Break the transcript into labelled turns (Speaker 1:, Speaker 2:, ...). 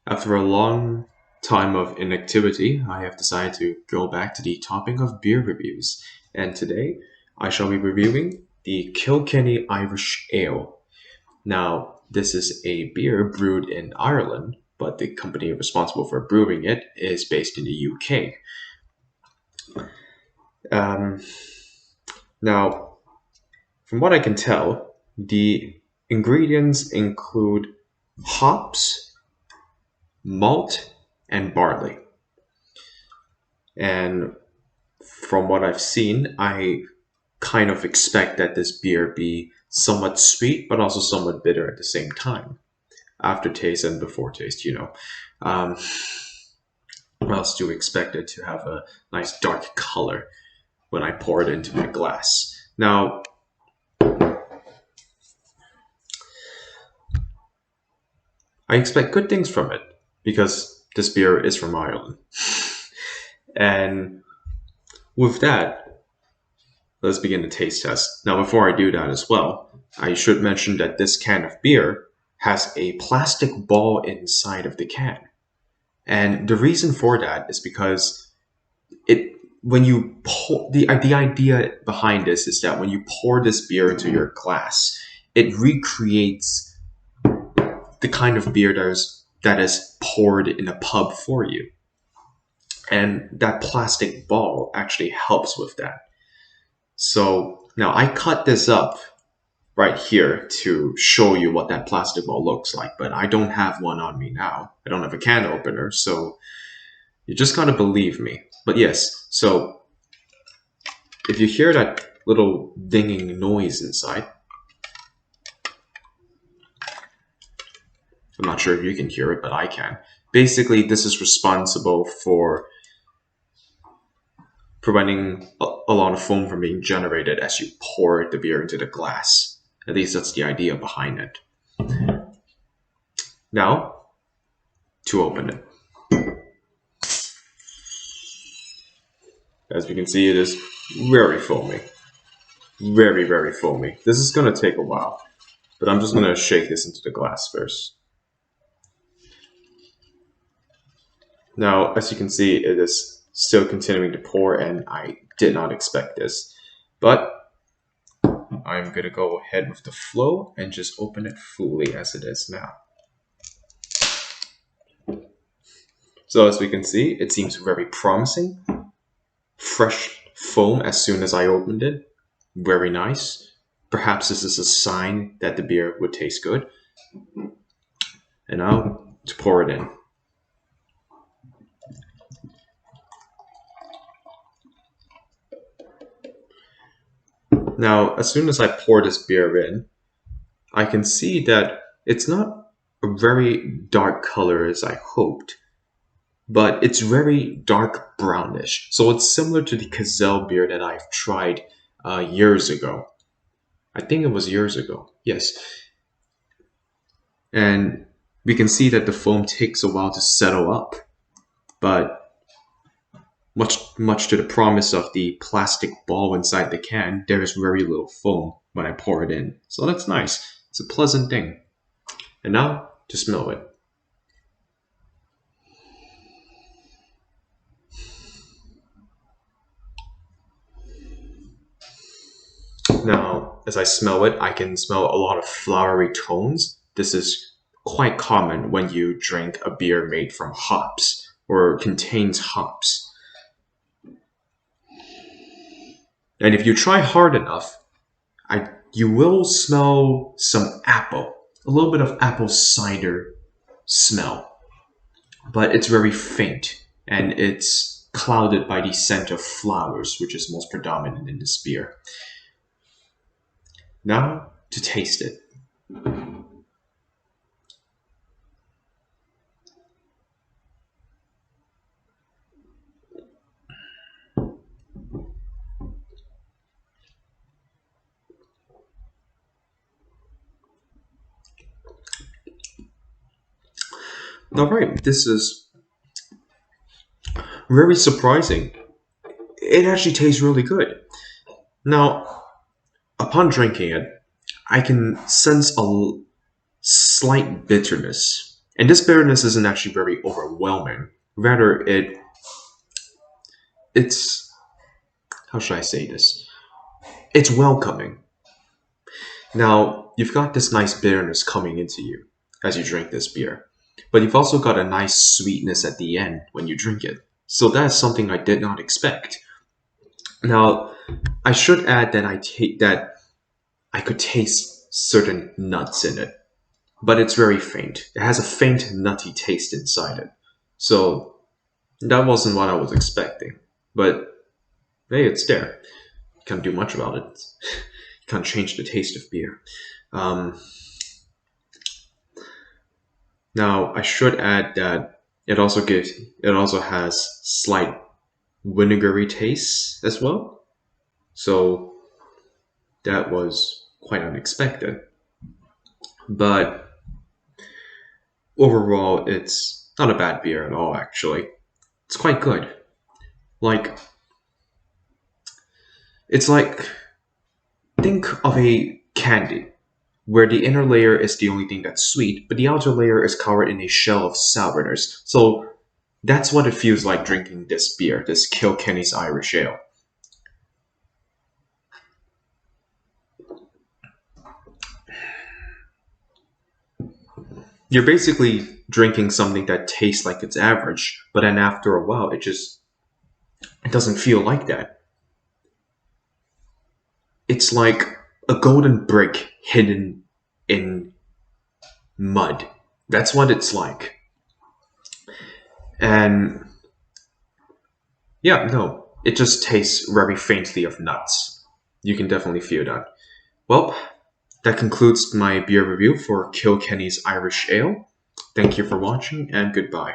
Speaker 1: After a long time of inactivity, I have decided to go back to the topic of beer reviews. And today, I shall be reviewing the Kilkenny Irish Ale. Now, this is a beer brewed in Ireland, but the company responsible for brewing it is based in the UK. Um, Now, from what I can tell, the ingredients include hops, malt, and barley. And from what I've seen, I kind of expect that this beer be somewhat sweet, but also somewhat bitter at the same time. Aftertaste and before taste. Um, what else do you expect it to have a nice dark color when I pour it into my glass? Now, I expect good things from it because this beer is from Ireland. And with that, let's begin the taste test. Now, before I do that as well, I should mention that this can of beer has a plastic ball inside of the can. And the reason for that is because when you pour the idea behind this is that when you pour this beer into your glass, it recreates the kind of beer that is poured in a pub for you. And that plastic ball actually helps with that. So now I cut this up right here to show you what that plastic ball looks like, but I don't have one on me now. I don't have a can opener, so you just gotta believe me. But yes, so if you hear that little dinging noise inside, I'm not sure if you can hear it, but I can. Basically, this is responsible for preventing a lot of foam from being generated as you pour the beer into the glass. At least that's the idea behind it. Now, to open it. As we can see, it is very foamy. Very, very foamy. This is going to take a while, but I'm just going to shake this into the glass first. Now, as you can see, it is still continuing to pour, and I did not expect this. But I'm going to go ahead with the flow and just open it fully as it is now. So as we can see, it seems very promising. Fresh foam as soon as I opened it. Very nice. Perhaps this is a sign that the beer would taste good. And now to pour it in. Now, as soon as I pour this beer in, I can see that it's not a very dark color as I hoped, but it's very dark brownish. So it's similar to the Gazelle beer that I've tried years ago. I think it was years ago, yes. And we can see that the foam takes a while to settle up, but much to the promise of the plastic ball inside the can, there is very little foam when I pour it in. So that's nice. It's a pleasant thing. And now to smell it. Now, as I smell it, I can smell a lot of flowery tones. This is quite common when you drink a beer made from hops or contains hops. And if you try hard enough, you will smell some apple, a little bit of apple cider smell, but it's very faint and it's clouded by the scent of flowers, which is most predominant in this beer. Now to taste it. All right, this is very surprising. It actually tastes really good. Now, upon drinking it, I can sense a slight bitterness And this bitterness isn't actually very overwhelming. Rather, it's how should I say this? It's welcoming. Now, you've got this nice bitterness coming into you as you drink this beer, but you've also got a nice sweetness at the end when you drink it. So that's something I did not expect. Now, I should add that that I could taste certain nuts in it, but it's very faint. It has a faint nutty taste inside it. So that wasn't what I was expecting. But hey, it's there. Can't do much about it. Can't change the taste of beer. Um, Now I should add that it also has slight vinegary taste as well. So that was quite unexpected. But overall, it's not a bad beer at all. Actually, it's quite good. Like it's like think of a candy where the inner layer is the only thing that's sweet, but the outer layer is covered in a shell of sourness. So that's what it feels like drinking this beer, this Kilkenny's Irish Ale. You're basically drinking something that tastes like it's average, but then after a while, it doesn't feel like that. It's like a golden brick hidden in mud. That's what it's like. And yeah, no, it just tastes very faintly of nuts. You can definitely feel that. Well, that concludes my beer review for Kilkenny's Irish Ale. Thank you for watching, and goodbye.